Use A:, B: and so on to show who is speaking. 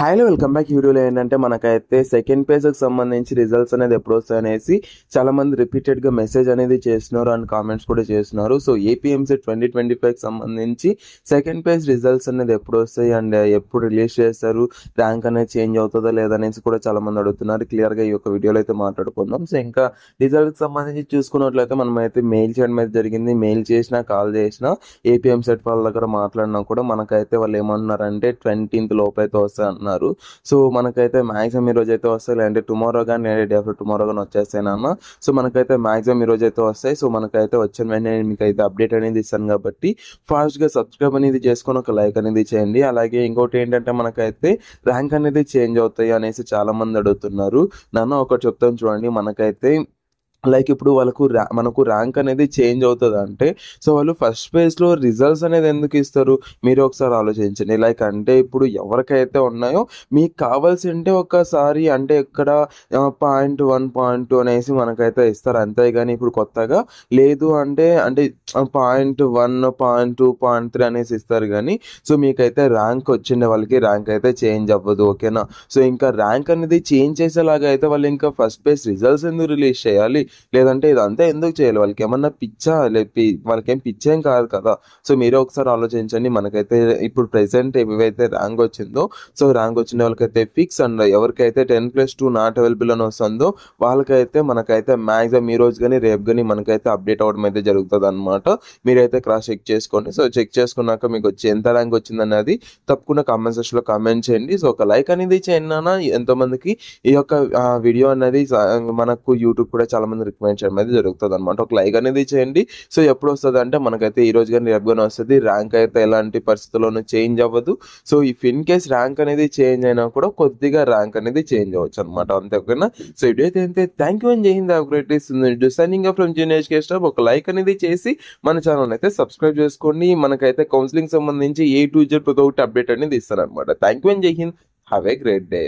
A: Hello welcome back. ఈ వీడియోలో ఏంటంటే మనకైతే సెకండ్ పేజ్కి సంబంధించి రిజల్ట్స్ అనేది ఎప్పుడు వస్తాయనేసి చాలా మంది రిపీటెడ్గా మెసేజ్ అనేది చేస్తున్నారు అండ్ కామెంట్స్ కూడా చేస్తున్నారు. సో ఏపీఎంసీ 2025కి సంబంధించి సెకండ్ పేజ్ రిజల్ట్స్ అనేది ఎప్పుడు వస్తాయి అండ్ ఎప్పుడు రిలీజ్ చేస్తారు, ర్యాంక్ అనేది చేంజ్ అవుతుందా లేదనేసి కూడా చాలా మంది అడుగుతున్నారు. క్లియర్గా ఈ యొక్క వీడియోలో అయితే మాట్లాడుకుందాం. సో ఇంకా రిజల్ట్కి సంబంధించి చూసుకున్నట్లయితే మనం అయితే మెయిల్ చేయడం అయితే జరిగింది. మెయిల్ చేసినా కాల్ చేసినా ఏపీఎంసెట్ వాళ్ళ దగ్గర మాట్లాడినా కూడా మనకైతే వాళ్ళు ఏమంటున్నారంటే 20th లోపు అయితే వస్తాయి అంటున్నారు. సో మనకైతే మాక్సిమం ఈ రోజు అయితే వస్తాయి, లేదంటే టుమారో కానీ డే ఆఫ్టర్ టుమారో కానీ వచ్చేస్తాయన్న. సో మనకైతే మాక్సిమం ఈ రోజు అయితే వస్తాయి. సో మనకైతే వచ్చిన వెంటనే మీకు అయితే అప్డేట్ అనేది ఇస్తాను కాబట్టి ఫాస్ట్గా సబ్స్క్రైబ్ అనేది చేసుకొని ఒక లైక్ అనేది చేయండి. అలాగే ఇంకోటి ఏంటంటే మనకైతే ర్యాంక్ అనేది చేంజ్ అవుతాయి అనేసి చాలా మంది అడుగుతున్నారు. నన్ను ఒకటి చెప్తాను చూడండి. మనకైతే లైక్ ఇప్పుడు మనకు ర్యాంక్ అనేది చేంజ్ అవుతుంది అంటే సో వాళ్ళు ఫస్ట్ పేజ్లో రిజల్ట్స్ అనేది ఎందుకు ఇస్తారు మీరు ఒకసారి ఆలోచించండి. లైక్ అంటే ఇప్పుడు ఎవరికైతే ఉన్నాయో మీకు కావాల్సి ఉంటే ఒకసారి అంటే ఇక్కడ 0.1 0.2 అనేసి మనకైతే ఇస్తారు, అంతేగాని ఇప్పుడు కొత్తగా లేదు అంటే 0.1 0.2 0.3 అనేసి ఇస్తారు. కానీ సో మీకైతే ర్యాంక్ వచ్చిండే వాళ్ళకి ర్యాంక్ అయితే చేంజ్ అవ్వదు, ఓకేనా. సో ఇంకా ర్యాంక్ అనేది చేంజ్ చేసేలాగా అయితే వాళ్ళు ఇంకా ఫస్ట్ పేజ్ రిజల్ట్స్ ఎందుకు రిలీజ్ చేయాలి, లేదంటే ఇదంతా ఎందుకు చేయాలి, వాళ్ళకి ఏమన్నా పిచ్చా వాళ్ళకేం పిచ్చేం కాదు కదా. సో మీరే ఒకసారి ఆలోచించండి. మనకైతే ఇప్పుడు ప్రెసెంట్ ఏవైతే ర్యాంక్ వచ్చిందో సో ర్యాంక్ వచ్చిన వాళ్ళకైతే ఫిక్స్ అండ్ ఎవరికైతే 10+2 నాట్ అవైలబుల్ అని వస్తుందో వాళ్ళకైతే మనకైతే మ్యాక్సిమం ఈ రోజు కానీ రేపు కానీ మనకైతే అప్డేట్ అవ్వడం అయితే జరుగుతుంది అనమాట. మీరైతే క్రాస్ చెక్ చేసుకోండి. సో చెక్ చేసుకున్నాక మీకు వచ్చి ఎంత ర్యాంక్ వచ్చిందనేది తప్పకుండా కామెంట్ సెక్షన్లో కామెంట్ చేయండి. సో ఒక లైక్ అనేది చేయండి అన్న. ఎంతోమందికి ఈ యొక్క వీడియో అనేది మనకు యూట్యూబ్ కూడా చాలా మంది రికమెండ్ చేయడం అయితే జరుగుతుంది అనమాట. ఒక లైక్ అనేది చేయండి. సో ఎప్పుడు వస్తుంది అంటే మనకైతే ఈ రోజు కానీ రేపు కానీ వస్తుంది. ర్యాంక్ అయితే ఎలాంటి పరిస్థితుల్లోనూ చేంజ్ అవ్వదు. So if in case rank అనేది చేంజ్ అయినా కూడా కొద్దిగా ర్యాంక్ అనేది చేంజ్ అవ్వచ్చు అనమాట, అంతే, ఓకేనా. సో ఇదైతే అంతే. థ్యాంక్ యూ అండ్ జై Hind. Signing off from junior education staff. ఒక లైక్ అనేది చేసి మన ఛానల్ అయితే సబ్స్క్రైబ్ చేసుకోండి. మనకైతే కౌన్సిలింగ్ సంబంధించి A to Z ప్రతి ఒక్కటి అప్డేట్ అనేది ఇస్తారనమాట. థ్యాంక్ యూ అండ్ జై Hind. Have a great day.